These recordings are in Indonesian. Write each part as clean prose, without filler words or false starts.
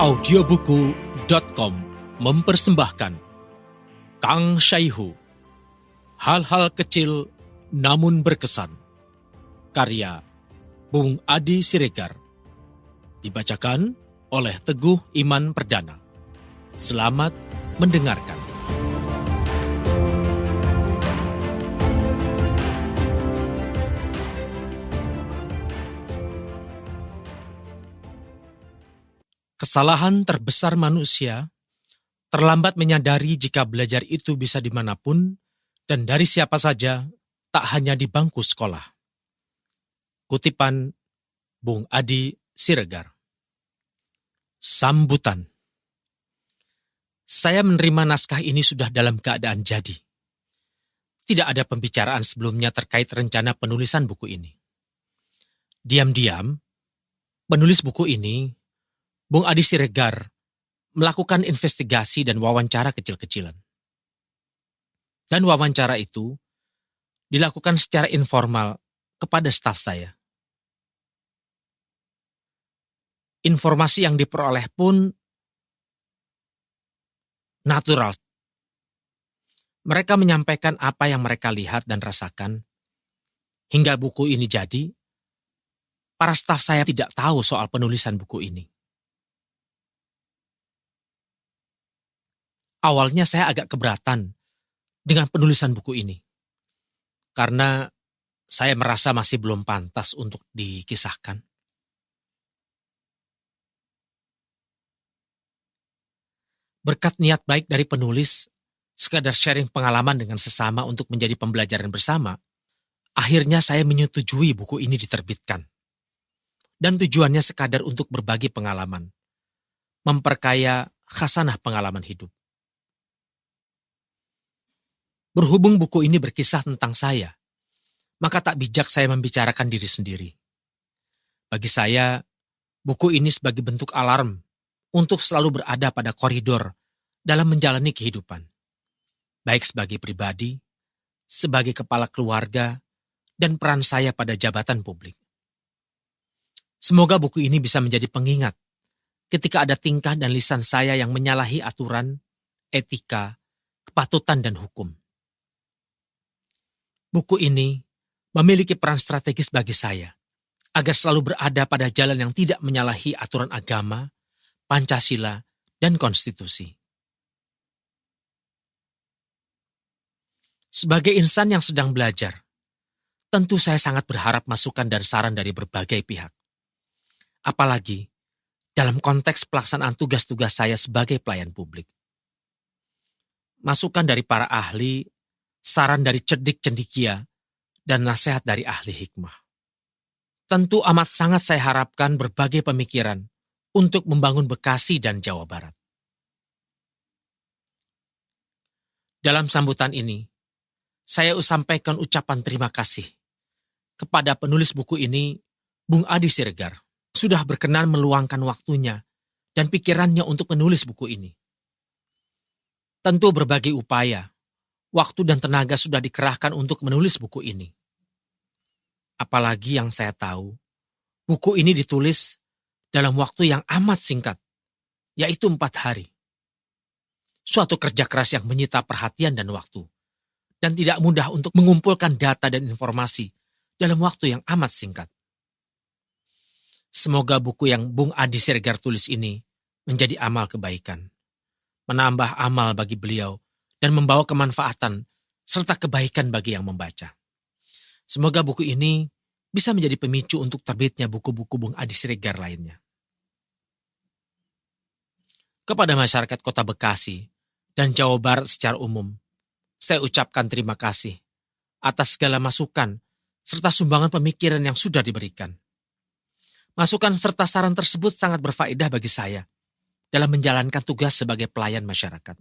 Audiobuku.com mempersembahkan Kang Syaihu, Hal-hal kecil namun berkesan, karya Bung Adi Siregar, dibacakan oleh Teguh Iman Perdana. Selamat mendengarkan. Kesalahan terbesar manusia, terlambat menyadari jika belajar itu bisa dimanapun dan dari siapa saja, tak hanya di bangku sekolah. Kutipan Bung Adi Siregar. Sambutan. Saya menerima naskah ini sudah dalam keadaan jadi. Tidak ada pembicaraan sebelumnya terkait rencana penulisan buku ini. Diam-diam, penulis buku ini, Bung Adi Siregar, melakukan investigasi dan wawancara kecil-kecilan. Dan wawancara itu dilakukan secara informal kepada staf saya. Informasi yang diperoleh pun natural. Mereka menyampaikan apa yang mereka lihat dan rasakan. Hingga buku ini jadi, para staf saya tidak tahu soal penulisan buku ini. Awalnya saya agak keberatan dengan penulisan buku ini. Karena saya merasa masih belum pantas untuk dikisahkan. Berkat niat baik dari penulis, sekadar sharing pengalaman dengan sesama untuk menjadi pembelajaran bersama, akhirnya saya menyetujui buku ini diterbitkan. Dan tujuannya sekadar untuk berbagi pengalaman, memperkaya khasanah pengalaman hidup. Berhubung buku ini berkisah tentang saya, maka tak bijak saya membicarakan diri sendiri. Bagi saya, buku ini sebagai bentuk alarm untuk selalu berada pada koridor dalam menjalani kehidupan, baik sebagai pribadi, sebagai kepala keluarga, dan peran saya pada jabatan publik. Semoga buku ini bisa menjadi pengingat ketika ada tingkah dan lisan saya yang menyalahi aturan, etika, kepatutan, dan hukum. Buku ini memiliki peran strategis bagi saya, agar selalu berada pada jalan yang tidak menyalahi aturan agama, Pancasila, dan konstitusi. Sebagai insan yang sedang belajar, tentu saya sangat berharap masukan dan saran dari berbagai pihak. Apalagi dalam konteks pelaksanaan tugas-tugas saya sebagai pelayan publik. Masukan dari para ahli, saran dari cerdik cendekia, dan nasihat dari ahli hikmah. Tentu amat sangat saya harapkan berbagai pemikiran untuk membangun Bekasi dan Jawa Barat. Dalam sambutan ini, saya sampaikan ucapan terima kasih kepada penulis buku ini, Bung Adi Siregar, sudah berkenan meluangkan waktunya dan pikirannya untuk menulis buku ini. Tentu berbagai upaya, waktu dan tenaga sudah dikerahkan untuk menulis buku ini. Apalagi yang saya tahu, buku ini ditulis dalam waktu yang amat singkat, yaitu 4 hari. Suatu kerja keras yang menyita perhatian dan waktu, dan tidak mudah untuk mengumpulkan data dan informasi dalam waktu yang amat singkat. Semoga buku yang Bung Adi Siregar tulis ini menjadi amal kebaikan, menambah amal bagi beliau, dan membawa kemanfaatan serta kebaikan bagi yang membaca. Semoga buku ini bisa menjadi pemicu untuk terbitnya buku-buku Bung Adi Siregar lainnya. Kepada masyarakat Kota Bekasi dan Jawa Barat secara umum, saya ucapkan terima kasih atas segala masukan serta sumbangan pemikiran yang sudah diberikan. Masukan serta saran tersebut sangat berfaedah bagi saya dalam menjalankan tugas sebagai pelayan masyarakat.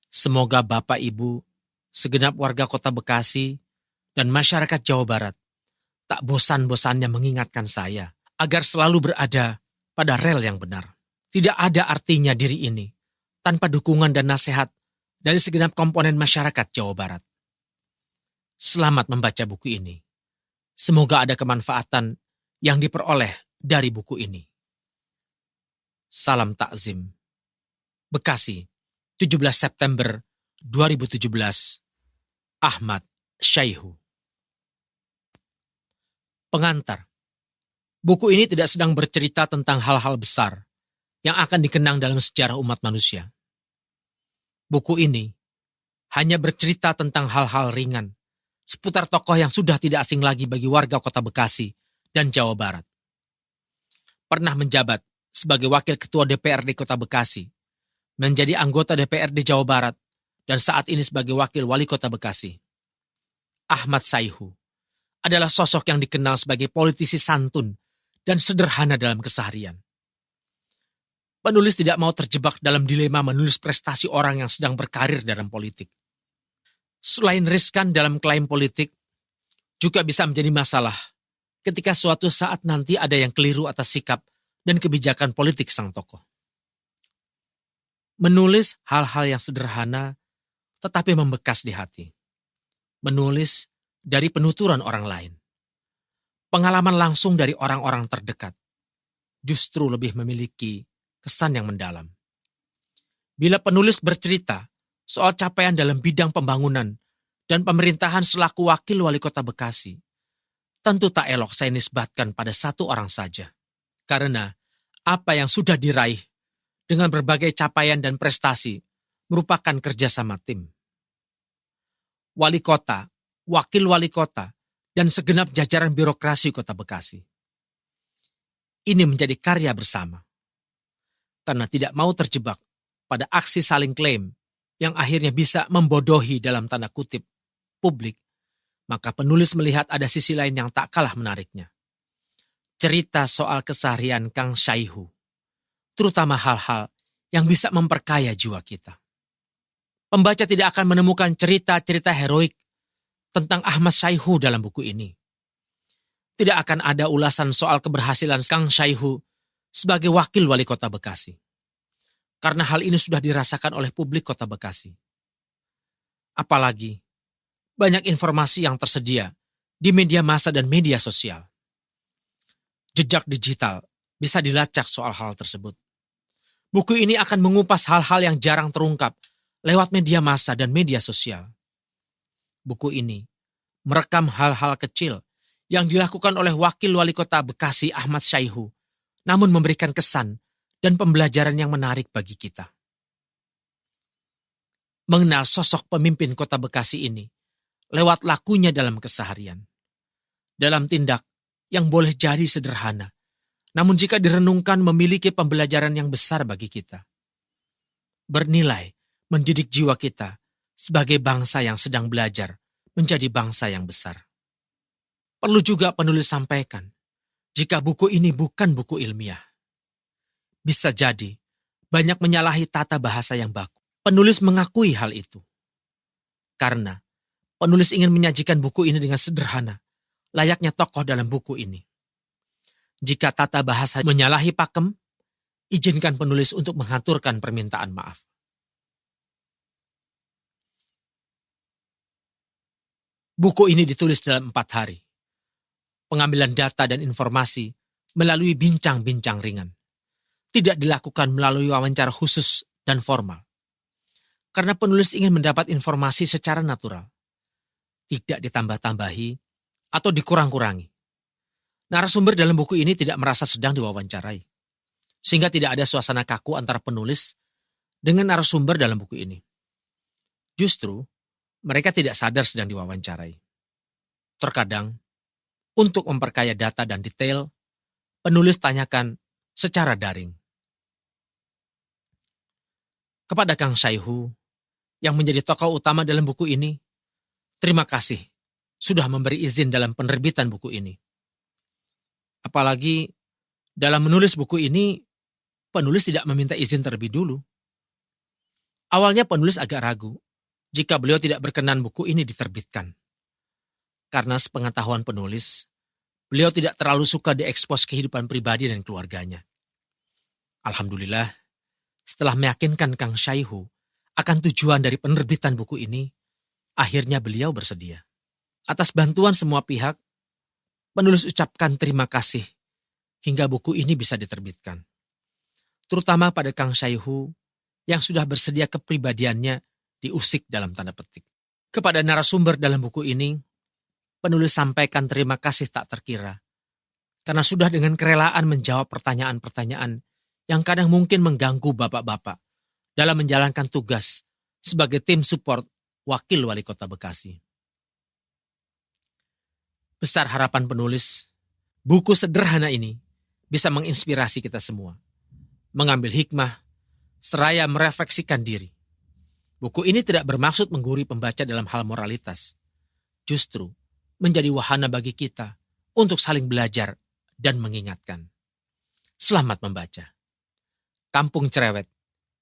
Semoga Bapak Ibu, segenap warga Kota Bekasi, dan masyarakat Jawa Barat tak bosan-bosannya mengingatkan saya agar selalu berada pada rel yang benar. Tidak ada artinya diri ini tanpa dukungan dan nasihat dari segenap komponen masyarakat Jawa Barat. Selamat membaca buku ini. Semoga ada kemanfaatan yang diperoleh dari buku ini. Salam takzim. Bekasi, 17 September 2017. Ahmad Syaihu. Pengantar. Buku ini tidak sedang bercerita tentang hal-hal besar yang akan dikenang dalam sejarah umat manusia. Buku ini hanya bercerita tentang hal-hal ringan seputar tokoh yang sudah tidak asing lagi bagi warga kota Bekasi dan Jawa Barat. Pernah menjabat sebagai wakil ketua DPRD Kota Bekasi, menjadi anggota DPRD Jawa Barat, dan saat ini sebagai wakil wali kota Bekasi. Ahmad Syaihu adalah sosok yang dikenal sebagai politisi santun dan sederhana dalam keseharian. Penulis tidak mau terjebak dalam dilema menulis prestasi orang yang sedang berkarir dalam politik. Selain riskan dalam klaim politik, juga bisa menjadi masalah ketika suatu saat nanti ada yang keliru atas sikap dan kebijakan politik sang tokoh. Menulis hal-hal yang sederhana tetapi membekas di hati. Menulis dari penuturan orang lain. Pengalaman langsung dari orang-orang terdekat justru lebih memiliki kesan yang mendalam. Bila penulis bercerita soal capaian dalam bidang pembangunan dan pemerintahan selaku wakil wali kota Bekasi, tentu tak elok saya nisbatkan pada satu orang saja. Karena apa yang sudah diraih dengan berbagai capaian dan prestasi merupakan kerjasama tim. Wali kota, wakil wali kota, dan segenap jajaran birokrasi kota Bekasi. Ini menjadi karya bersama. Karena tidak mau terjebak pada aksi saling klaim yang akhirnya bisa membodohi dalam tanda kutip publik, maka penulis melihat ada sisi lain yang tak kalah menariknya. Cerita soal keseharian Kang Syaihu, terutama hal-hal yang bisa memperkaya jiwa kita. Pembaca tidak akan menemukan cerita-cerita heroik tentang Ahmad Syaihu dalam buku ini. Tidak akan ada ulasan soal keberhasilan Kang Syaihu sebagai wakil wali kota Bekasi. Karena hal ini sudah dirasakan oleh publik kota Bekasi. Apalagi, banyak informasi yang tersedia di media massa dan media sosial. Jejak digital bisa dilacak soal hal tersebut. Buku ini akan mengupas hal-hal yang jarang terungkap lewat media massa dan media sosial. Buku ini merekam hal-hal kecil yang dilakukan oleh wakil wali kota Bekasi Ahmad Syaihu, namun memberikan kesan dan pembelajaran yang menarik bagi kita. Mengenal sosok pemimpin kota Bekasi ini lewat lakunya dalam keseharian. Dalam tindak yang boleh jadi sederhana, namun jika direnungkan memiliki pembelajaran yang besar bagi kita. Bernilai mendidik jiwa kita sebagai bangsa yang sedang belajar menjadi bangsa yang besar. Perlu juga penulis sampaikan, jika buku ini bukan buku ilmiah. Bisa jadi banyak menyalahi tata bahasa yang baku. Penulis mengakui hal itu. Karena penulis ingin menyajikan buku ini dengan sederhana, layaknya tokoh dalam buku ini. Jika tata bahasa menyalahi pakem, izinkan penulis untuk mengaturkan permintaan maaf. Buku ini ditulis dalam 4 hari. Pengambilan data dan informasi melalui bincang-bincang ringan. Tidak dilakukan melalui wawancara khusus dan formal. Karena penulis ingin mendapat informasi secara natural. Tidak ditambah-tambahi atau dikurang-kurangi. Narasumber dalam buku ini tidak merasa sedang diwawancarai. Sehingga tidak ada suasana kaku antara penulis dengan narasumber dalam buku ini. Justru, mereka tidak sadar sedang diwawancarai. Terkadang, untuk memperkaya data dan detail, penulis tanyakan secara daring. Kepada Kang Syaihu, yang menjadi tokoh utama dalam buku ini, terima kasih sudah memberi izin dalam penerbitan buku ini. Apalagi dalam menulis buku ini, penulis tidak meminta izin terlebih dulu. Awalnya penulis agak ragu jika beliau tidak berkenan buku ini diterbitkan. Karena sepengetahuan penulis, beliau tidak terlalu suka diekspos kehidupan pribadi dan keluarganya. Alhamdulillah, setelah meyakinkan Kang Syaihu akan tujuan dari penerbitan buku ini, akhirnya beliau bersedia. Atas bantuan semua pihak, penulis ucapkan terima kasih hingga buku ini bisa diterbitkan. terutama pada Kang Syaihu yang sudah bersedia kepribadiannya diusik dalam tanda petik. Kepada narasumber dalam buku ini, penulis sampaikan terima kasih tak terkira, karena sudah dengan kerelaan menjawab pertanyaan-pertanyaan yang kadang mungkin mengganggu bapak-bapak dalam menjalankan tugas sebagai tim support Wakil Wali Kota Bekasi. Besar harapan penulis, buku sederhana ini bisa menginspirasi kita semua, mengambil hikmah, seraya merefleksikan diri. Buku ini tidak bermaksud menggurui pembaca dalam hal moralitas, justru menjadi wahana bagi kita untuk saling belajar dan mengingatkan. Selamat membaca. Kampung Cerewet,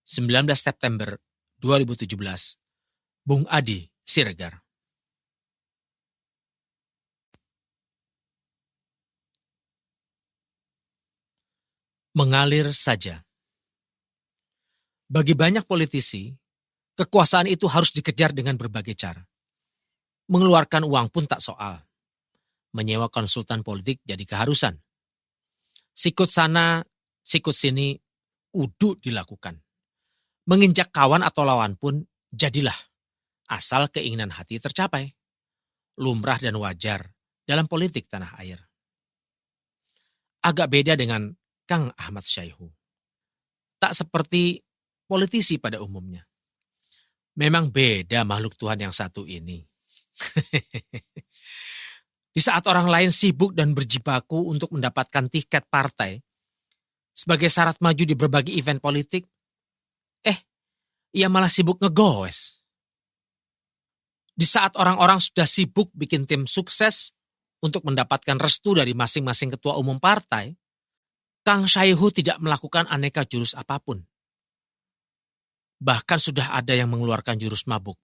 19 September 2017. Bung Adi Siregar. Mengalir saja. Bagi banyak politisi, kekuasaan itu harus dikejar dengan berbagai cara. Mengeluarkan uang pun tak soal. Menyewa konsultan politik jadi keharusan. Sikut sana, sikut sini, kudu dilakukan. Menginjak kawan atau lawan pun jadilah, asal keinginan hati tercapai. Lumrah dan wajar dalam politik tanah air. Agak beda dengan Kang Ahmad Syaihu. Tak seperti politisi pada umumnya. Memang beda makhluk Tuhan yang satu ini. Di saat orang lain sibuk dan berjibaku untuk mendapatkan tiket partai sebagai syarat maju di berbagai event politik, ia malah sibuk ngegoes. Di saat orang-orang sudah sibuk bikin tim sukses untuk mendapatkan restu dari masing-masing ketua umum partai, Kang Syaihu tidak melakukan aneka jurus apapun. Bahkan sudah ada yang mengeluarkan jurus mabuk.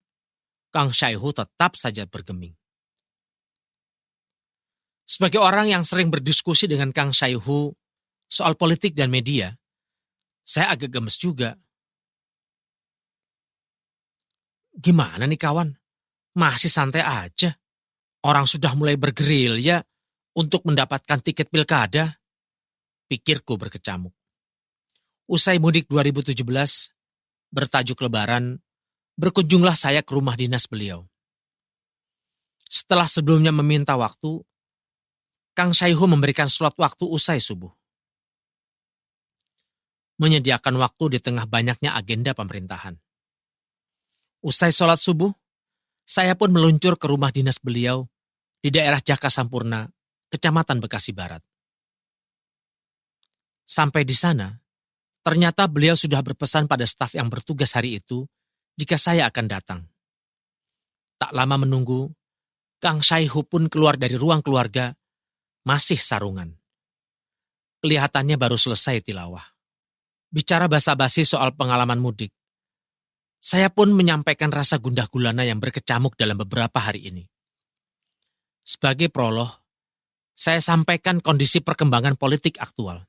Kang Syaihu tetap saja bergeming. Sebagai orang yang sering berdiskusi dengan Kang Syaihu soal politik dan media, saya agak gemes juga. Gimana nih kawan? Masih santai aja. Orang sudah mulai bergerilya untuk mendapatkan tiket pilkada. Pikirku berkecamuk. Usai mudik 2017, bertajuk Lebaran, berkunjunglah saya ke rumah dinas beliau. Setelah sebelumnya meminta waktu, Kang Syaihu memberikan slot waktu usai subuh. Menyediakan waktu di tengah banyaknya agenda pemerintahan. Usai sholat subuh, saya pun meluncur ke rumah dinas beliau di daerah Jaka Sampurna, Kecamatan Bekasi Barat. Sampai di sana, ternyata beliau sudah berpesan pada staf yang bertugas hari itu jika saya akan datang. Tak lama menunggu, Kang Syaihu pun keluar dari ruang keluarga, masih sarungan. Kelihatannya baru selesai tilawah. Bicara basa-basi soal pengalaman mudik, saya pun menyampaikan rasa gundah gulana yang berkecamuk dalam beberapa hari ini. Sebagai prolog, saya sampaikan kondisi perkembangan politik aktual.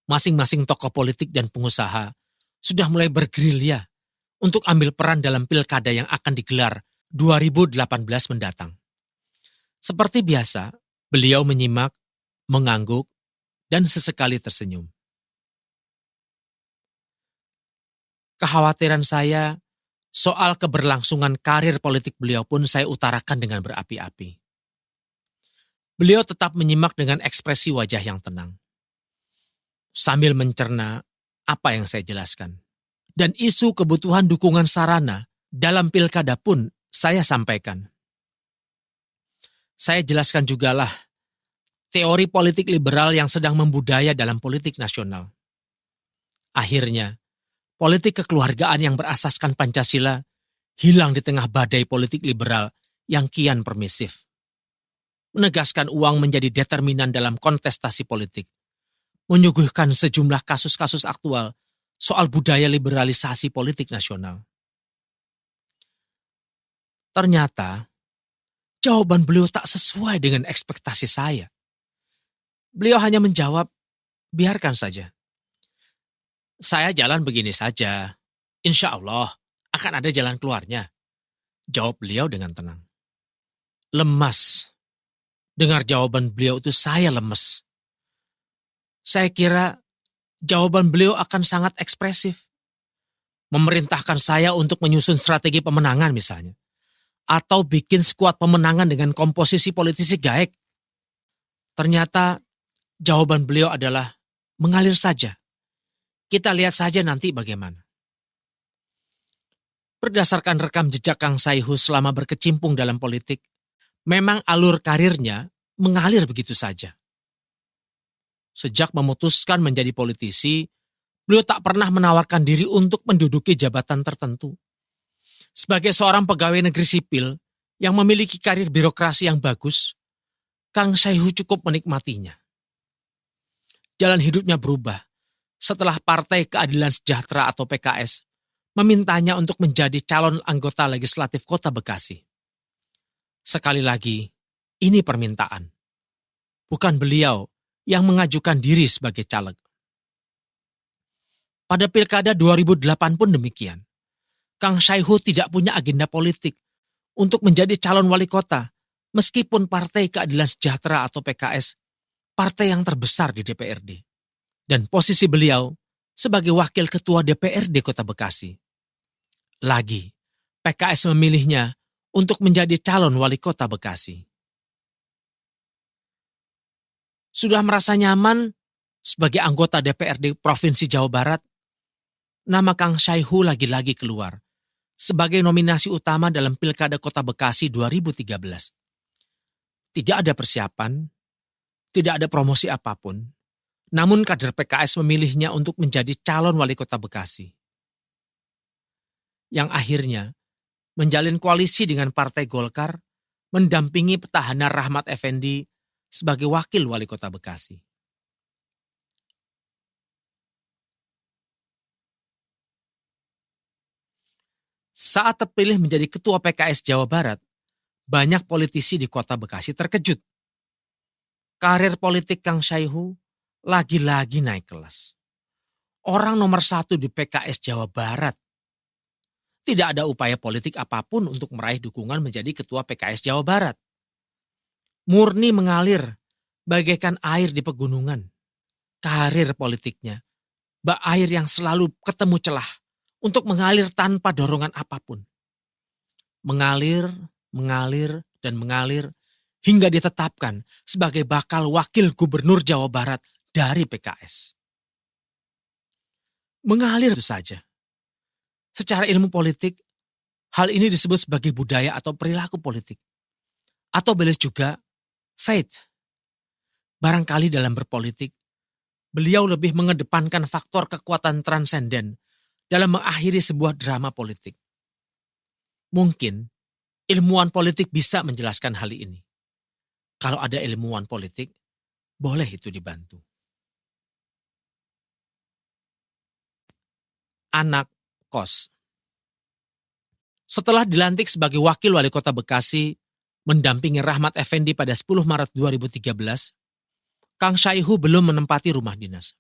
Masing-masing tokoh politik dan pengusaha sudah mulai bergerilya untuk ambil peran dalam pilkada yang akan digelar 2018 mendatang. Seperti biasa, beliau menyimak, mengangguk, dan sesekali tersenyum. Kekhawatiran saya soal keberlangsungan karir politik beliau pun saya utarakan dengan berapi-api. Beliau tetap menyimak dengan ekspresi wajah yang tenang. Sambil mencerna apa yang saya jelaskan. Dan isu kebutuhan dukungan sarana dalam pilkada pun saya sampaikan. Saya jelaskan jugalah teori politik liberal yang sedang membudaya dalam politik nasional. Akhirnya, politik kekeluargaan yang berasaskan Pancasila hilang di tengah badai politik liberal yang kian permisif. Menegaskan uang menjadi determinan dalam kontestasi politik. Menyuguhkan sejumlah kasus-kasus aktual soal budaya liberalisasi politik nasional. Ternyata, jawaban beliau tak sesuai dengan ekspektasi saya. Beliau hanya menjawab, biarkan saja. Saya jalan begini saja. Insya Allah akan ada jalan keluarnya. Jawab beliau dengan tenang. Lemas. Dengar jawaban beliau itu saya lemes. Saya kira jawaban beliau akan sangat ekspresif. Memerintahkan saya untuk menyusun strategi pemenangan misalnya. Atau bikin skuad pemenangan dengan komposisi politisi gaek. Ternyata jawaban beliau adalah mengalir saja. Kita lihat saja nanti bagaimana. Berdasarkan rekam jejak Kang Saihu selama berkecimpung dalam politik, memang alur karirnya mengalir begitu saja. Sejak memutuskan menjadi politisi, beliau tak pernah menawarkan diri untuk menduduki jabatan tertentu. Sebagai seorang pegawai negeri sipil yang memiliki karir birokrasi yang bagus, Kang Saihu cukup menikmatinya. Jalan hidupnya berubah setelah Partai Keadilan Sejahtera atau PKS memintanya untuk menjadi calon anggota legislatif Kota Bekasi. Sekali lagi, ini permintaan. Bukan beliau yang mengajukan diri sebagai caleg. Pada Pilkada 2008 pun demikian. Kang Saihu tidak punya agenda politik untuk menjadi calon wali kota, meskipun Partai Keadilan Sejahtera atau PKS, partai yang terbesar di DPRD. Dan posisi beliau sebagai wakil ketua DPRD Kota Bekasi. Lagi, PKS memilihnya untuk menjadi calon wali kota Bekasi. Sudah merasa nyaman sebagai anggota DPRD Provinsi Jawa Barat, nama Kang Saihu lagi-lagi keluar sebagai nominasi utama dalam Pilkada Kota Bekasi 2013. Tidak ada persiapan, tidak ada promosi apapun, namun kader PKS memilihnya untuk menjadi calon wali kota Bekasi. Yang akhirnya menjalin koalisi dengan Partai Golkar, mendampingi petahana Rahmat Effendi sebagai wakil wali kota Bekasi. Saat terpilih menjadi ketua PKS Jawa Barat, banyak politisi di kota Bekasi terkejut. Karir politik Kang Saihu lagi-lagi naik kelas. Orang nomor 1 di PKS Jawa Barat. Tidak ada upaya politik apapun untuk meraih dukungan menjadi ketua PKS Jawa Barat. Murni mengalir bagaikan air di pegunungan. Karir politiknya, bak air yang selalu ketemu celah untuk mengalir tanpa dorongan apapun. Mengalir, dan mengalir hingga ditetapkan sebagai bakal wakil gubernur Jawa Barat dari PKS. Mengalir itu saja. Secara ilmu politik, hal ini disebut sebagai budaya atau perilaku politik. Atau boleh juga faith. Barangkali dalam berpolitik, beliau lebih mengedepankan faktor kekuatan transenden dalam mengakhiri sebuah drama politik. Mungkin ilmuwan politik bisa menjelaskan hal ini. Kalau ada ilmuwan politik, boleh itu dibantu. Anak kos. Setelah dilantik sebagai wakil wali kota Bekasi, mendampingi Rahmat Effendi pada 10 Maret 2013, Kang Saihu belum menempati rumah dinas.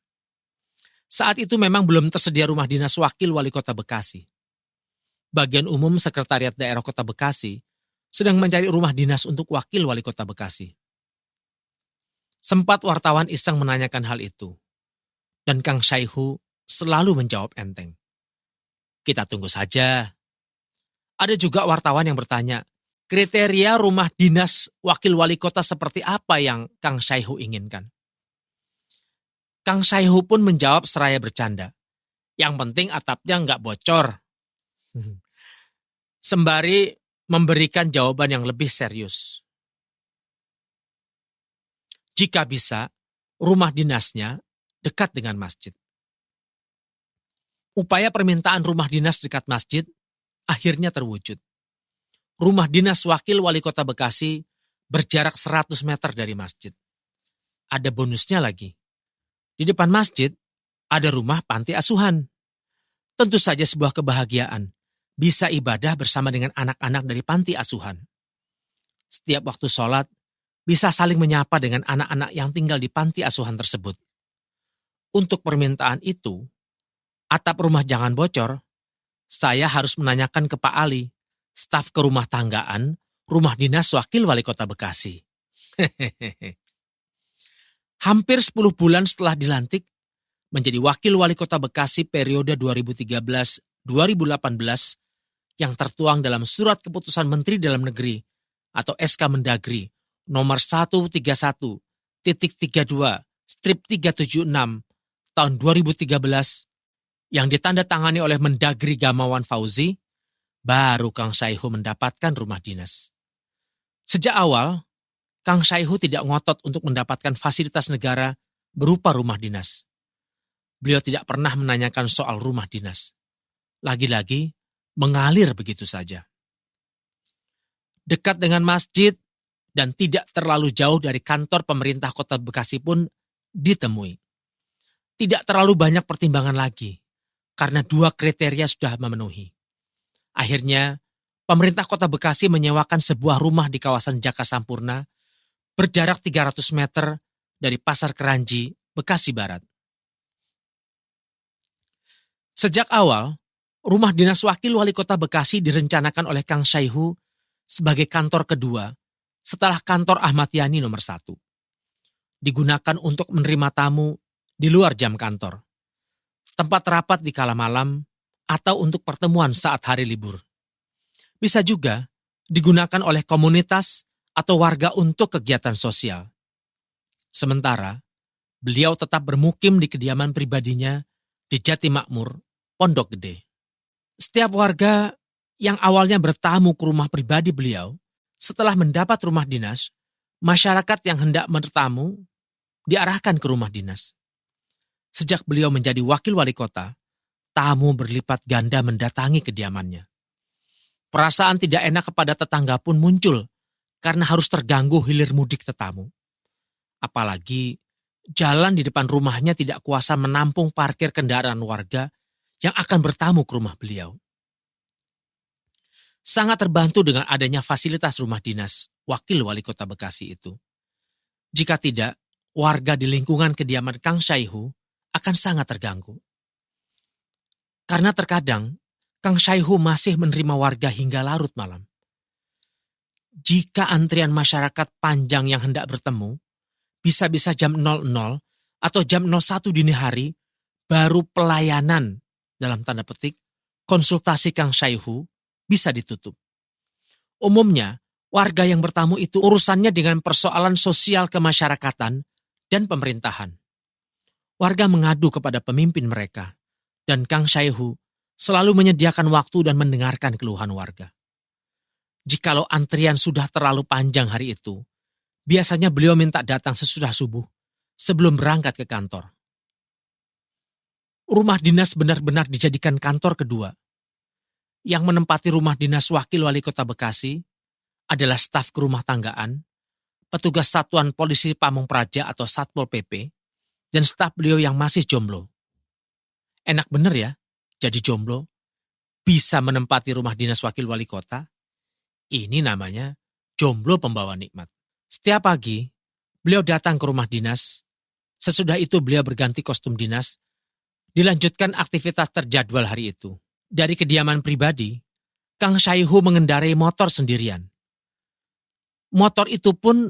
Saat itu memang belum tersedia rumah dinas wakil wali kota Bekasi. Bagian umum Sekretariat Daerah Kota Bekasi sedang mencari rumah dinas untuk wakil wali kota Bekasi. Sempat wartawan iseng menanyakan hal itu. Dan Kang Saihu selalu menjawab enteng. Kita tunggu saja. Ada juga wartawan yang bertanya, kriteria rumah dinas wakil wali kota seperti apa yang Kang Saihu inginkan? Kang Saihu pun menjawab seraya bercanda. Yang penting atapnya nggak bocor. Sembari memberikan jawaban yang lebih serius. Jika bisa, rumah dinasnya dekat dengan masjid. Upaya permintaan rumah dinas dekat masjid akhirnya terwujud. Rumah dinas wakil wali kota Bekasi berjarak 100 meter dari masjid. Ada bonusnya lagi. Di depan masjid ada rumah panti asuhan. Tentu saja sebuah kebahagiaan. Bisa ibadah bersama dengan anak-anak dari panti asuhan. Setiap waktu sholat, bisa saling menyapa dengan anak-anak yang tinggal di panti asuhan tersebut. Untuk permintaan itu, atap rumah jangan bocor, saya harus menanyakan ke Pak Ali, staf kerumah tanggaan, rumah dinas wakil wali kota Bekasi. Hampir 10 bulan setelah dilantik, menjadi wakil wali kota Bekasi periode 2013-2018 yang tertuang dalam Surat Keputusan Menteri Dalam Negeri atau SK Mendagri nomor 131.32/376 tahun 2013 yang ditandatangani oleh Mendagri Gamawan Fauzi, baru Kang Syaihu mendapatkan rumah dinas. Sejak awal, Kang Syaihu tidak ngotot untuk mendapatkan fasilitas negara berupa rumah dinas. Beliau tidak pernah menanyakan soal rumah dinas. Lagi-lagi, mengalir begitu saja. Dekat dengan masjid dan tidak terlalu jauh dari kantor pemerintah Kota Bekasi pun ditemui. Tidak terlalu banyak pertimbangan lagi, karena 2 kriteria sudah memenuhi. Akhirnya, pemerintah Kota Bekasi menyewakan sebuah rumah di kawasan Jaka Sampurna berjarak 300 meter dari Pasar Keranji, Bekasi Barat. Sejak awal, rumah dinas wakil wali kota Bekasi direncanakan oleh Kang Syaihu sebagai kantor kedua setelah kantor Ahmad Yani nomor 1. Digunakan untuk menerima tamu di luar jam kantor, tempat rapat di kala malam, atau untuk pertemuan saat hari libur. Bisa juga digunakan oleh komunitas atau warga untuk kegiatan sosial. Sementara, beliau tetap bermukim di kediaman pribadinya di Jati Makmur, Pondok Gede. Setiap warga yang awalnya bertamu ke rumah pribadi beliau, setelah mendapat rumah dinas, masyarakat yang hendak bertamu diarahkan ke rumah dinas. Sejak beliau menjadi wakil wali kota, tamu berlipat ganda mendatangi kediamannya. Perasaan tidak enak kepada tetangga pun muncul karena harus terganggu hilir mudik tetamu. Apalagi jalan di depan rumahnya tidak kuasa menampung parkir kendaraan warga yang akan bertamu ke rumah beliau. Sangat terbantu dengan adanya fasilitas rumah dinas wakil wali kota Bekasi itu. Jika tidak, warga di lingkungan kediaman Kang Syaihu akan sangat terganggu. Karena terkadang Kang Syaihu masih menerima warga hingga larut malam. Jika antrian masyarakat panjang yang hendak bertemu, bisa-bisa jam 00 atau jam 01 dini hari, baru pelayanan, dalam tanda petik, konsultasi Kang Syaihu bisa ditutup. Umumnya, warga yang bertamu itu urusannya dengan persoalan sosial kemasyarakatan dan pemerintahan. Warga mengadu kepada pemimpin mereka, dan Kang Syaihu selalu menyediakan waktu dan mendengarkan keluhan warga. Jikalau antrian sudah terlalu panjang hari itu, biasanya beliau minta datang sesudah subuh, sebelum berangkat ke kantor. Rumah dinas benar-benar dijadikan kantor kedua. Yang menempati rumah dinas wakil wali kota Bekasi adalah staf kerumah tanggaan, petugas Satuan Polisi Pamung Praja atau Satpol PP, dan staf beliau yang masih jomblo. Enak bener ya, jadi jomblo, bisa menempati rumah dinas wakil wali kota. Ini namanya jomblo pembawa nikmat. Setiap pagi, beliau datang ke rumah dinas. Sesudah itu beliau berganti kostum dinas, dilanjutkan aktivitas terjadwal hari itu. Dari kediaman pribadi, Kang Syaihu mengendarai motor sendirian. Motor itu pun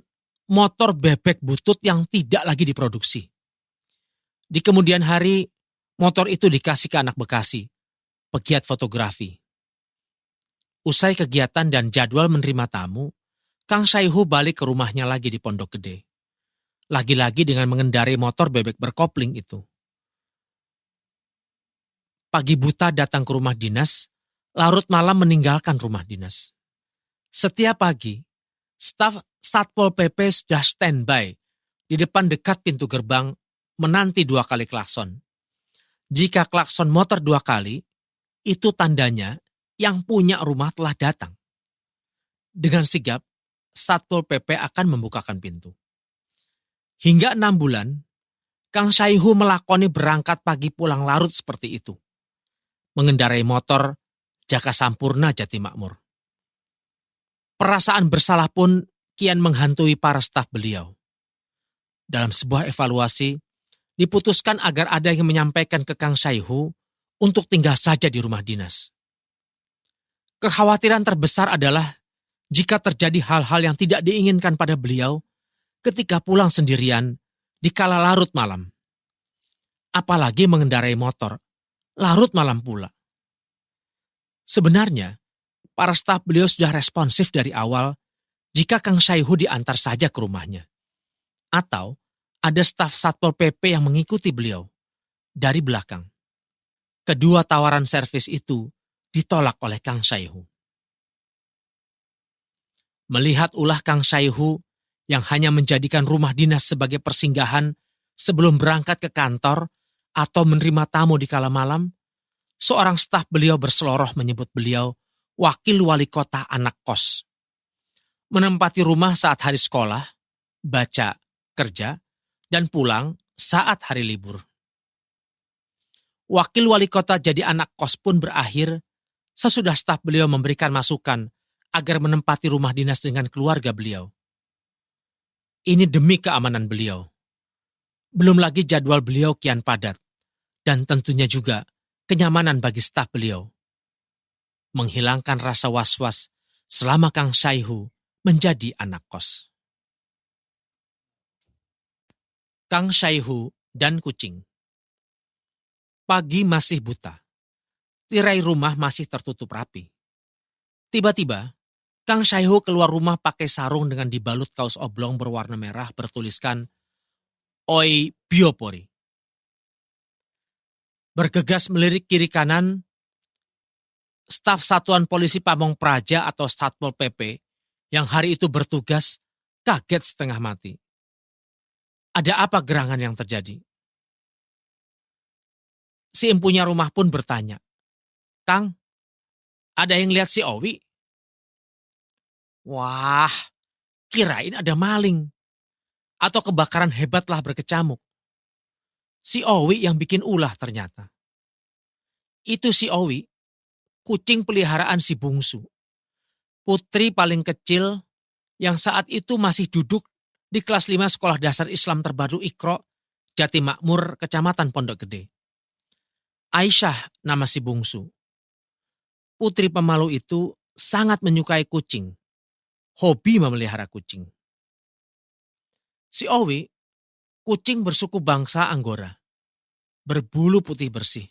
motor bebek butut yang tidak lagi diproduksi. Di kemudian hari, motor itu dikasih ke anak Bekasi, pegiat fotografi. Usai kegiatan dan jadwal menerima tamu, Kang Syaihu balik ke rumahnya lagi di Pondok Gede. Lagi-lagi dengan mengendarai motor bebek berkopling itu. Pagi buta datang ke rumah dinas, larut malam meninggalkan rumah dinas. Setiap pagi, staf Satpol PP sudah standby di depan dekat pintu gerbang menanti 2 kali klakson. Jika klakson motor 2 kali, itu tandanya yang punya rumah telah datang. Dengan sigap, Satpol PP akan membukakan pintu. Hingga 6 bulan, Kang Syaihu melakoni berangkat pagi pulang larut seperti itu. Mengendarai motor Jaka Sampurna Jati Makmur. Perasaan bersalah pun kian menghantui para staf beliau. Dalam sebuah evaluasi, diputuskan agar ada yang menyampaikan ke Kang Syaihu untuk tinggal saja di rumah dinas. Kekhawatiran terbesar adalah jika terjadi hal-hal yang tidak diinginkan pada beliau ketika pulang sendirian di kala larut malam. apalagi mengendarai motor, larut malam pula. Sebenarnya, para staf beliau sudah responsif dari awal jika Kang Syaihu diantar saja ke rumahnya. Atau ada staf Satpol PP yang mengikuti beliau dari belakang. Kedua tawaran servis itu ditolak oleh Kang Syaihu. Melihat ulah Kang Syaihu yang hanya menjadikan rumah dinas sebagai persinggahan sebelum berangkat ke kantor atau menerima tamu di kala malam, seorang staf beliau berseloroh menyebut beliau wakil wali kota anak kos. Menempati rumah saat hari sekolah, baca, kerja, dan pulang saat hari libur. Wakil wali kota jadi anak kos pun berakhir sesudah staf beliau memberikan masukan agar menempati rumah dinas dengan keluarga beliau. Ini demi keamanan beliau. Belum lagi jadwal beliau kian padat, dan tentunya juga kenyamanan bagi staf beliau. Menghilangkan rasa was-was selama Kang Syaihu menjadi anak kos. Kang Syaihu dan kucing. Pagi masih buta. Tirai rumah masih tertutup rapi. Tiba-tiba, Kang Syaihu keluar rumah pakai sarung dengan dibalut kaos oblong berwarna merah bertuliskan Oi Biopori. Bergegas melirik kiri kanan, staf Satuan Polisi Pamong Praja atau Satpol PP yang hari itu bertugas kaget setengah mati. Ada apa gerangan yang terjadi? Si empunya rumah pun bertanya, Kang, ada yang lihat si Owi? Wah, kirain ada maling. Atau kebakaran hebatlah berkecamuk. Si Owi yang bikin ulah ternyata. Itu si Owi, kucing peliharaan si bungsu. Putri paling kecil yang saat itu masih duduk di kelas 5 Sekolah Dasar Islam Terpadu Iqra, Jati Makmur, Kecamatan Pondok Gede. Aisyah nama si bungsu. Putri pemalu itu sangat menyukai kucing. Hobi memelihara kucing. Si Owi, kucing bersuku bangsa Anggora. Berbulu putih bersih.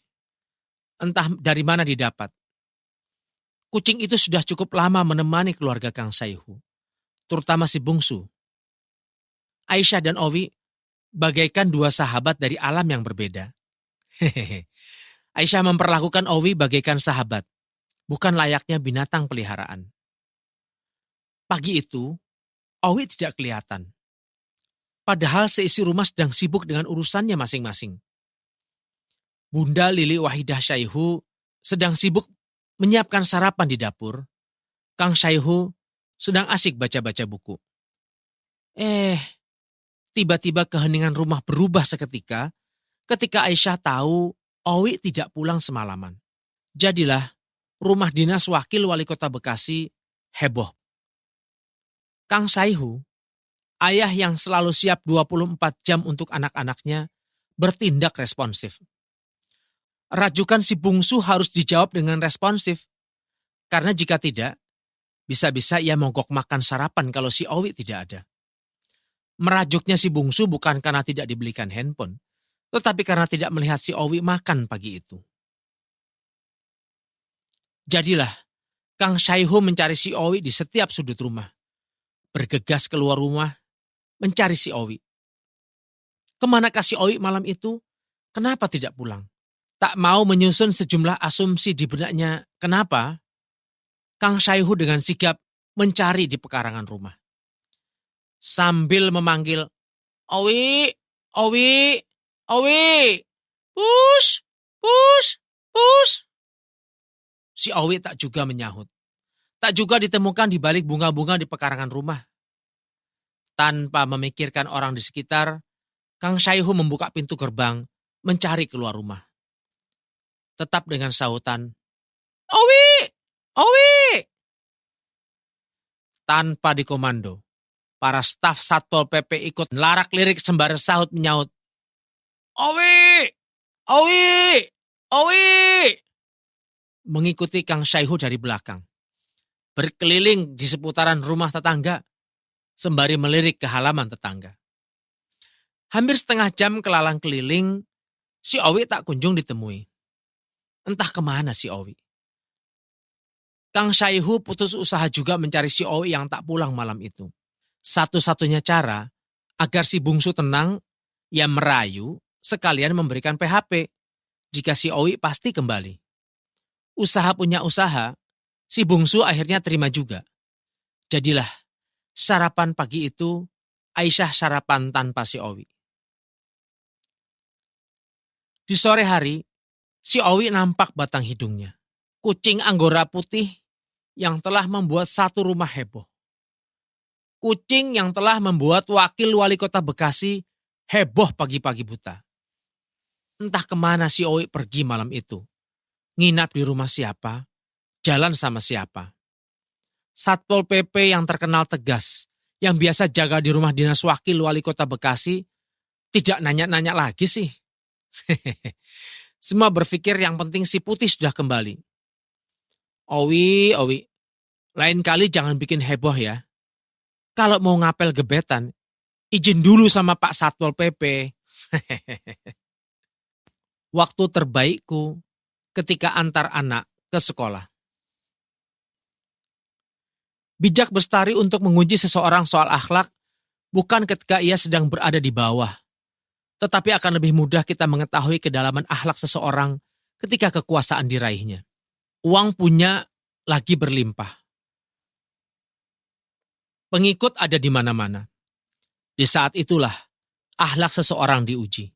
Entah dari mana didapat. Kucing itu sudah cukup lama menemani keluarga Kang Syaihu, terutama si bungsu. Aisyah dan Owi bagaikan dua sahabat dari alam yang berbeda. Aisyah memperlakukan Owi bagaikan sahabat, bukan layaknya binatang peliharaan. Pagi itu, Owi tidak kelihatan. Padahal seisi rumah sedang sibuk dengan urusannya masing-masing. Bunda Lili Wahidah Syaihu sedang sibuk menyiapkan sarapan di dapur. Kang Syaihu sedang asik baca-baca buku. Tiba-tiba keheningan rumah berubah seketika ketika Aisyah tahu Owi tidak pulang semalaman. Jadilah rumah dinas wakil wali kota Bekasi heboh. Kang Syaihu, ayah yang selalu siap 24 jam untuk anak-anaknya, bertindak responsif. Rajukan si bungsu harus dijawab dengan responsif. Karena jika tidak, bisa-bisa ia mogok makan sarapan kalau si Owi tidak ada. Merajuknya si bungsu bukan karena tidak dibelikan handphone, tetapi karena tidak melihat si Owi makan pagi itu. Jadilah, Kang Syaihu mencari si Owi di setiap sudut rumah. Bergegas keluar rumah, mencari si Owi. Kemanakah si Owi malam itu? Kenapa tidak pulang? Tak mau menyusun sejumlah asumsi di benaknya. Kenapa? Kang Syaihu dengan sigap mencari di pekarangan rumah. Sambil memanggil, Owi, Owi, Owi, push, push, push. Si Owi tak juga menyahut. Tak juga ditemukan di balik bunga-bunga di pekarangan rumah. Tanpa memikirkan orang di sekitar, Kang Syaihu membuka pintu gerbang, mencari keluar rumah. Tetap dengan sautan, Owi, Owi. Tanpa dikomando, para staf Satpol PP ikut larak-lirik sembari sahut menyaut, Owi, Owi, Owi. Mengikuti Kang Syaihu dari belakang. Berkeliling di seputaran rumah tetangga, sembari melirik ke halaman tetangga. Hampir setengah jam kelalang keliling, Si Owi tak kunjung ditemui. Entah kemana si Owi. Kang Syaihu putus usaha juga mencari si Owi yang tak pulang malam itu. Satu-satunya cara agar si bungsu tenang, ia merayu sekalian memberikan PHP. Jika si Owi pasti kembali. Usaha punya usaha, si bungsu akhirnya terima juga. Jadilah sarapan pagi itu Aisyah sarapan tanpa si Owi. Di sore hari, si Owi nampak batang hidungnya. Kucing Anggora putih yang telah membuat satu rumah heboh. Kucing yang telah membuat wakil wali kota Bekasi heboh pagi-pagi buta. Entah kemana si Owi pergi malam itu. Nginap di rumah siapa, jalan sama siapa. Satpol PP yang terkenal tegas, yang biasa jaga di rumah dinas wakil wali kota Bekasi, tidak nanya-nanya lagi sih. Semua berpikir yang penting si Putih sudah kembali. Owi, lain kali jangan bikin heboh ya. Kalau mau ngapel gebetan, izin dulu sama Pak Satpol PP. Waktu terbaikku ketika antar anak ke sekolah. Bijak Bestari untuk menguji seseorang soal akhlak bukan ketika ia sedang berada di bawah, tetapi akan lebih mudah kita mengetahui kedalaman akhlak seseorang ketika kekuasaan diraihnya. Uang punya lagi berlimpah. Pengikut ada di mana-mana. Di saat itulah akhlak seseorang diuji.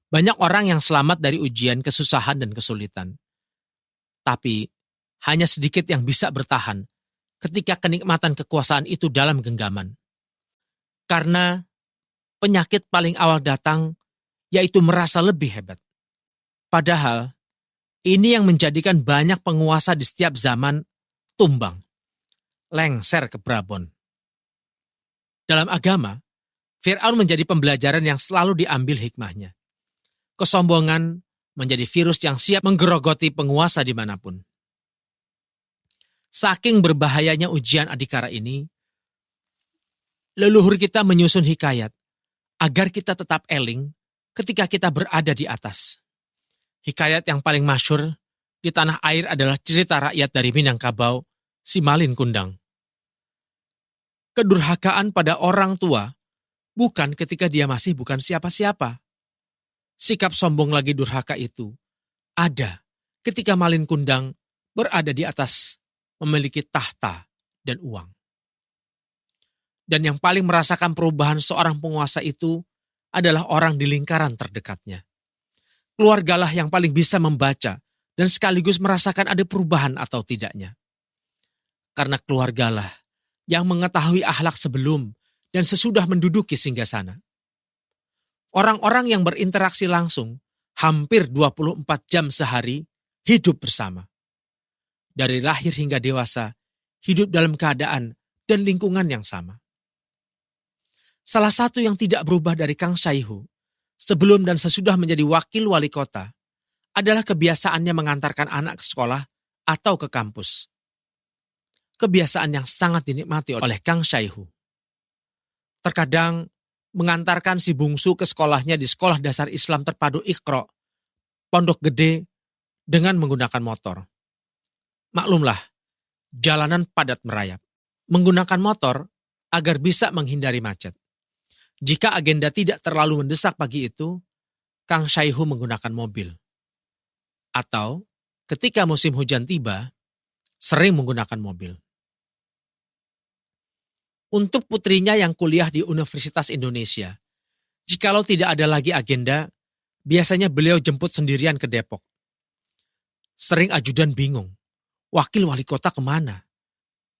Banyak orang yang selamat dari ujian kesusahan dan kesulitan. Tapi hanya sedikit yang bisa bertahan ketika kenikmatan kekuasaan itu dalam genggaman. Karena penyakit paling awal datang yaitu merasa lebih hebat. Padahal ini yang menjadikan banyak penguasa di setiap zaman tumbang, lengser ke Prabon. Dalam agama, Fir'aun menjadi pembelajaran yang selalu diambil hikmahnya. Kesombongan menjadi virus yang siap menggerogoti penguasa dimanapun. Saking berbahayanya ujian adhikara ini, leluhur kita menyusun hikayat agar kita tetap eling ketika kita berada di atas. Hikayat yang paling masyhur di tanah air adalah cerita rakyat dari Minangkabau, si Malin Kundang. Kedurhakaan pada orang tua bukan ketika dia masih bukan siapa-siapa. Sikap sombong lagi durhaka itu ada ketika Malin Kundang berada di atas, memiliki tahta dan uang. Dan yang paling merasakan perubahan seorang penguasa itu adalah orang di lingkaran terdekatnya. Keluargalah yang paling bisa membaca dan sekaligus merasakan ada perubahan atau tidaknya. Karena keluargalah yang mengetahui akhlak sebelum dan sesudah menduduki singgasana. Orang-orang yang berinteraksi langsung hampir 24 jam sehari hidup bersama. Dari lahir hingga dewasa, hidup dalam keadaan dan lingkungan yang sama. Salah satu yang tidak berubah dari Kang Syaihu, sebelum dan sesudah menjadi wakil wali kota, adalah kebiasaannya mengantarkan anak ke sekolah atau ke kampus. Kebiasaan yang sangat dinikmati oleh Kang Syaihu. Terkadang mengantarkan si bungsu ke sekolahnya di Sekolah Dasar Islam Terpadu Iqra, Pondok Gede, dengan menggunakan motor. Maklumlah, jalanan padat merayap. Menggunakan motor agar bisa menghindari macet. Jika agenda tidak terlalu mendesak pagi itu, Kang Syaihu menggunakan mobil. Atau ketika musim hujan tiba, sering menggunakan mobil. Untuk putrinya yang kuliah di Universitas Indonesia, jikalau tidak ada lagi agenda, biasanya beliau jemput sendirian ke Depok. Sering ajudan bingung, wakil wali kota kemana?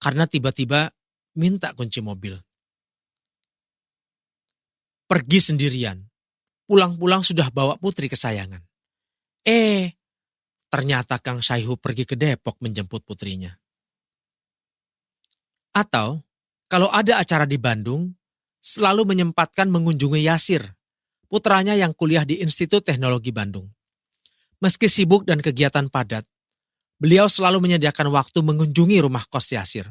Karena tiba-tiba minta kunci mobil. Pergi sendirian, pulang-pulang sudah bawa putri kesayangan. Ternyata Kang Syaihu pergi ke Depok menjemput putrinya. Atau, kalau ada acara di Bandung, selalu menyempatkan mengunjungi Yasir, putranya yang kuliah di Institut Teknologi Bandung. Meski sibuk dan kegiatan padat, beliau selalu menyediakan waktu mengunjungi rumah kos Yasir.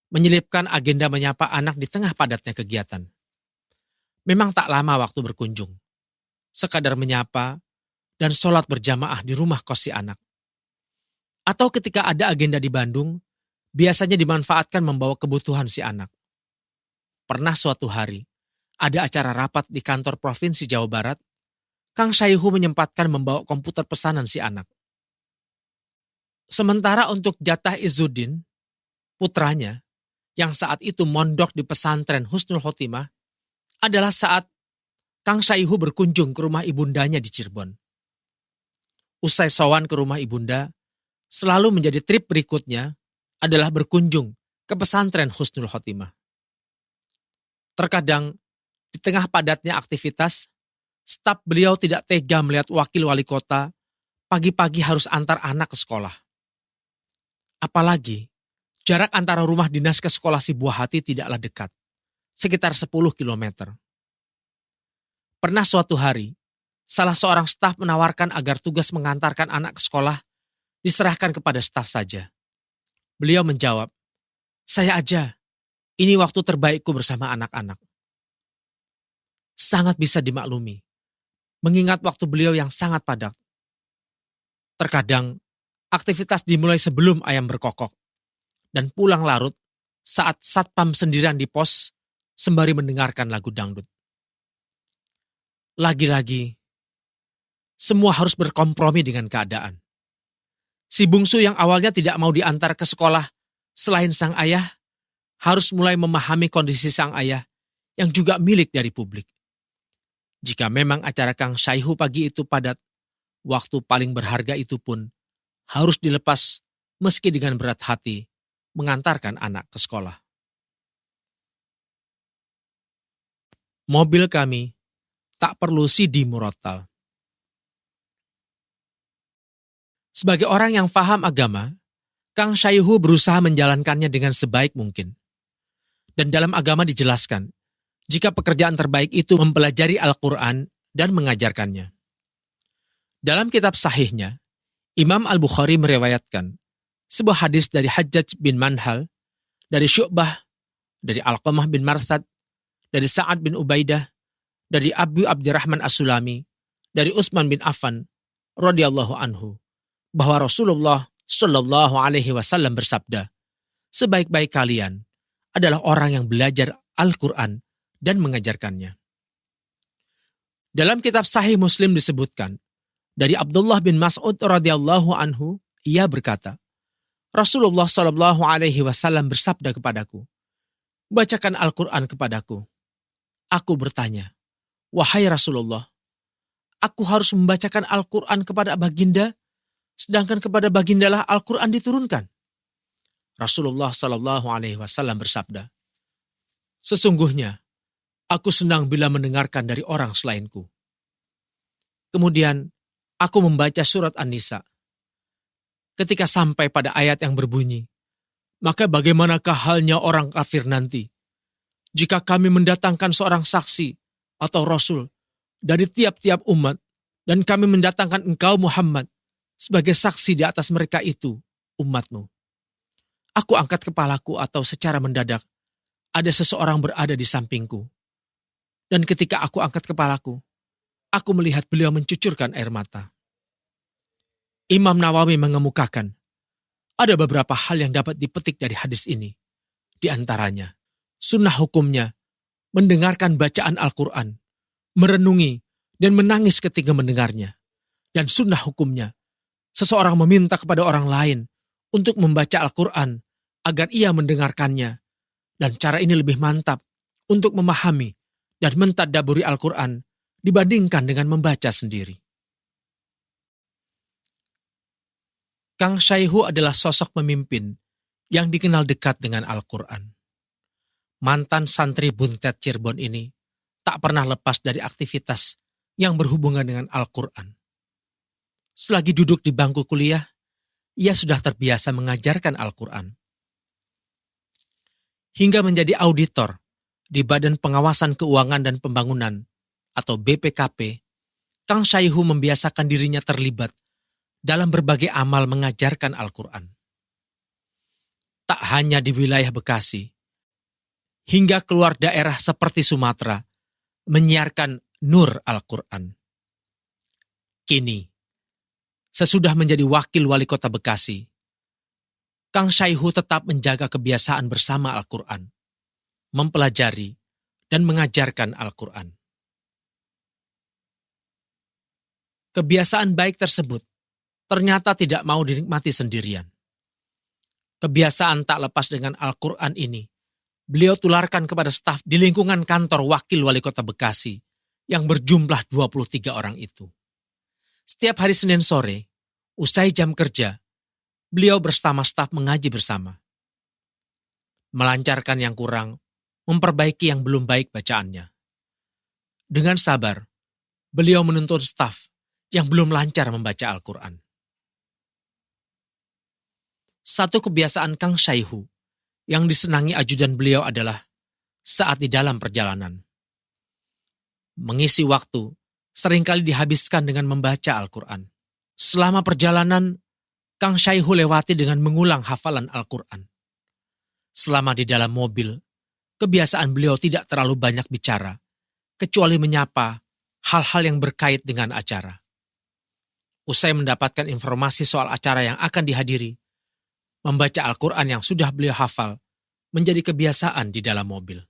Menyelipkan agenda menyapa anak di tengah padatnya kegiatan. Memang tak lama waktu berkunjung. sekadar menyapa, dan sholat berjamaah di rumah kos si anak. Atau ketika ada agenda di Bandung, biasanya dimanfaatkan membawa kebutuhan si anak. Pernah suatu hari, ada acara rapat di kantor Provinsi Jawa Barat, Kang Syaihu menyempatkan membawa komputer pesanan si anak. Sementara untuk jatah Izzuddin, putranya, yang saat itu mondok di pesantren Husnul Khotimah, adalah saat Kang Syaihu berkunjung ke rumah ibundanya di Cirebon. Usai sowan ke rumah ibunda, selalu menjadi trip berikutnya adalah berkunjung ke pesantren Husnul Khotimah. Terkadang, di tengah padatnya aktivitas, staf beliau tidak tega melihat wakil wali kota pagi-pagi harus antar anak ke sekolah. Apalagi, jarak antara rumah dinas ke sekolah si buah hati tidaklah dekat, sekitar 10 kilometer. Pernah suatu hari, salah seorang staf menawarkan agar tugas mengantarkan anak ke sekolah diserahkan kepada staf saja. Beliau menjawab, "Saya aja, ini waktu terbaikku bersama anak-anak." Sangat bisa dimaklumi, mengingat waktu beliau yang sangat padat. Terkadang, aktivitas dimulai sebelum ayam berkokok, dan pulang larut saat satpam sendirian di pos sembari mendengarkan lagu dangdut. Lagi-lagi, semua harus berkompromi dengan keadaan. Si bungsu yang awalnya tidak mau diantar ke sekolah selain sang ayah, harus mulai memahami kondisi sang ayah yang juga milik dari publik. Jika memang acara Kang Syaihu pagi itu padat, waktu paling berharga itu pun harus dilepas meski dengan berat hati mengantarkan anak ke sekolah. Mobil kami tak perlu CD murotal. Sebagai orang yang faham agama, Kang Syaihu berusaha menjalankannya dengan sebaik mungkin. Dan dalam agama dijelaskan, jika pekerjaan terbaik itu mempelajari Al-Quran dan mengajarkannya. Dalam kitab sahihnya, Imam Al-Bukhari meriwayatkan sebuah hadis dari Hajjaj bin Manhal, dari Syu'bah, dari Alqamah bin Marsad, dari Sa'ad bin Ubaidah, dari Abu Abdurrahman As-Sulami, dari Utsman bin Affan, radhiyallahu anhu, bahwa Rasulullah Shallallahu Alaihi Wasallam bersabda, sebaik-baik kalian adalah orang yang belajar Al-Quran dan mengajarkannya. Dalam kitab Sahih Muslim disebutkan, dari Abdullah bin Mas'ud radhiyallahu anhu, ia berkata, Rasulullah Shallallahu Alaihi Wasallam bersabda kepadaku, bacakan Al-Quran kepadaku. Aku bertanya, wahai Rasulullah, aku harus membacakan Al-Quran kepada baginda, sedangkan kepada bagindalah Al-Quran diturunkan. Rasulullah Shallallahu Alaihi Wasallam bersabda, sesungguhnya aku senang bila mendengarkan dari orang selainku. Kemudian aku membaca surat An-Nisa. Ketika sampai pada ayat yang berbunyi, maka bagaimanakah halnya orang kafir nanti, jika kami mendatangkan seorang saksi atau rasul dari tiap-tiap umat, dan kami mendatangkan engkau Muhammad sebagai saksi di atas mereka itu, umatmu. Aku angkat kepalaku atau secara mendadak, ada seseorang berada di sampingku. Dan ketika aku angkat kepalaku, aku melihat beliau mencucurkan air mata. Imam Nawawi mengemukakan, ada beberapa hal yang dapat dipetik dari hadis ini. Di antaranya, sunnah hukumnya, mendengarkan bacaan Al-Quran, merenungi dan menangis ketika mendengarnya. Dan sunnah hukumnya, seseorang meminta kepada orang lain untuk membaca Al-Quran agar ia mendengarkannya. Dan cara ini lebih mantap untuk memahami dan mentadabburi Al-Quran dibandingkan dengan membaca sendiri. Kang Syaihu adalah sosok pemimpin yang dikenal dekat dengan Al-Quran. Mantan santri Buntet Cirebon ini tak pernah lepas dari aktivitas yang berhubungan dengan Al-Quran. Selagi duduk di bangku kuliah, ia sudah terbiasa mengajarkan Al-Quran. Hingga menjadi auditor di Badan Pengawasan Keuangan dan Pembangunan atau BPKP, Kang Syaihu membiasakan dirinya terlibat dalam berbagai amal mengajarkan Al-Quran. Tak hanya di wilayah Bekasi, hingga keluar daerah seperti Sumatera, menyiarkan Nur Al-Quran. Kini, sesudah menjadi wakil wali kota Bekasi, Kang Syaihu tetap menjaga kebiasaan bersama Al-Quran, mempelajari dan mengajarkan Al-Quran. Kebiasaan baik tersebut ternyata tidak mau dinikmati sendirian. Kebiasaan tak lepas dengan Al-Quran ini, beliau tularkan kepada staf di lingkungan kantor wakil wali kota Bekasi yang berjumlah 23 orang itu. Setiap hari Senin sore, usai jam kerja, beliau bersama staf mengaji bersama. Melancarkan yang kurang, memperbaiki yang belum baik bacaannya. Dengan sabar, beliau menuntun staf yang belum lancar membaca Al-Quran. Satu kebiasaan Kang Syaihu yang disenangi ajudan beliau adalah saat di dalam perjalanan. Mengisi waktu seringkali dihabiskan dengan membaca Al-Quran. Selama perjalanan, Kang Syaihu lewati dengan mengulang hafalan Al-Quran. Selama di dalam mobil, kebiasaan beliau tidak terlalu banyak bicara, kecuali menyapa hal-hal yang berkait dengan acara. Usai mendapatkan informasi soal acara yang akan dihadiri, membaca Al-Quran yang sudah beliau hafal menjadi kebiasaan di dalam mobil.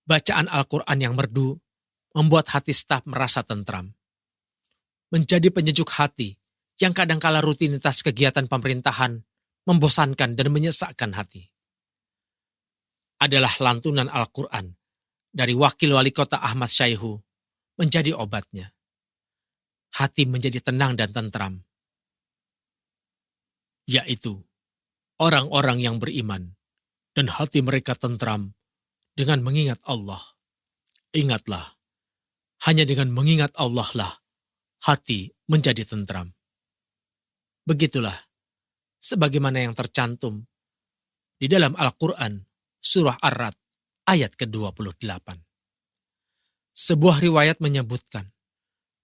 Bacaan Al-Quran yang merdu membuat hati staf merasa tentram. Menjadi penyejuk hati yang kadangkala rutinitas kegiatan pemerintahan membosankan dan menyesakkan hati. Adalah lantunan Al-Quran dari wakil wali kota Ahmad Syaihu menjadi obatnya. Hati menjadi tenang dan tentram. Yaitu orang-orang yang beriman dan hati mereka tentram dengan mengingat Allah. Ingatlah, hanya dengan mengingat Allah lah hati menjadi tentram. Begitulah sebagaimana yang tercantum di dalam Al-Quran surah Ar-Ra'd ayat ke-28. Sebuah riwayat menyebutkan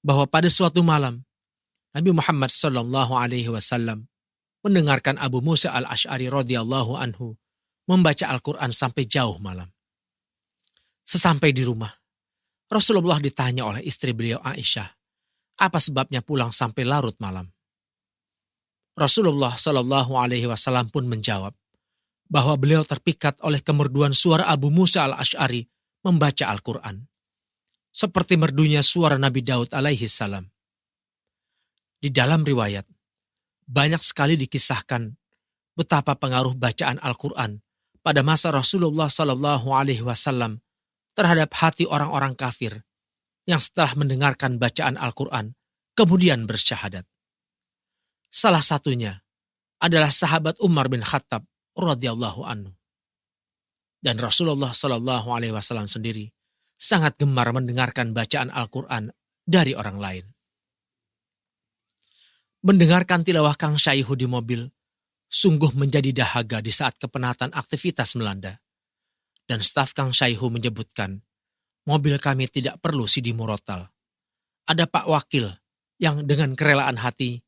bahwa pada suatu malam Nabi Muhammad SAW mendengarkan Abu Musa al-Asy'ari radhiyallahu anhu membaca Al-Quran sampai jauh malam. Sesampai di rumah, Rasulullah ditanya oleh istri beliau Aisyah, apa sebabnya pulang sampai larut malam? Rasulullah SAW pun menjawab bahwa beliau terpikat oleh kemerduan suara Abu Musa al-Asy'ari membaca Al-Quran, seperti merdunya suara Nabi Daud alaihi salam. Di dalam riwayat, banyak sekali dikisahkan betapa pengaruh bacaan Al-Quran pada masa Rasulullah SAW terhadap hati orang-orang kafir yang setelah mendengarkan bacaan Al-Quran kemudian bersyahadat. Salah satunya adalah sahabat Umar bin Khattab radhiyallahu anhu. Dan Rasulullah SAW sendiri sangat gemar mendengarkan bacaan Al-Quran dari orang lain. Mendengarkan tilawah Kang Syaihu di mobil sungguh menjadi dahaga di saat kepenatan aktivitas melanda. Dan staf Kang Syaihu menyebutkan, mobil kami tidak perlu CD murotal. Ada Pak Wakil yang dengan kerelaan hati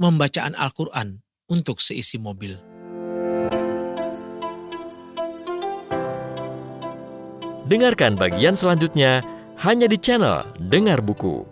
membacaan Al-Quran untuk seisi mobil. Dengarkan bagian selanjutnya hanya di channel Dengar Buku.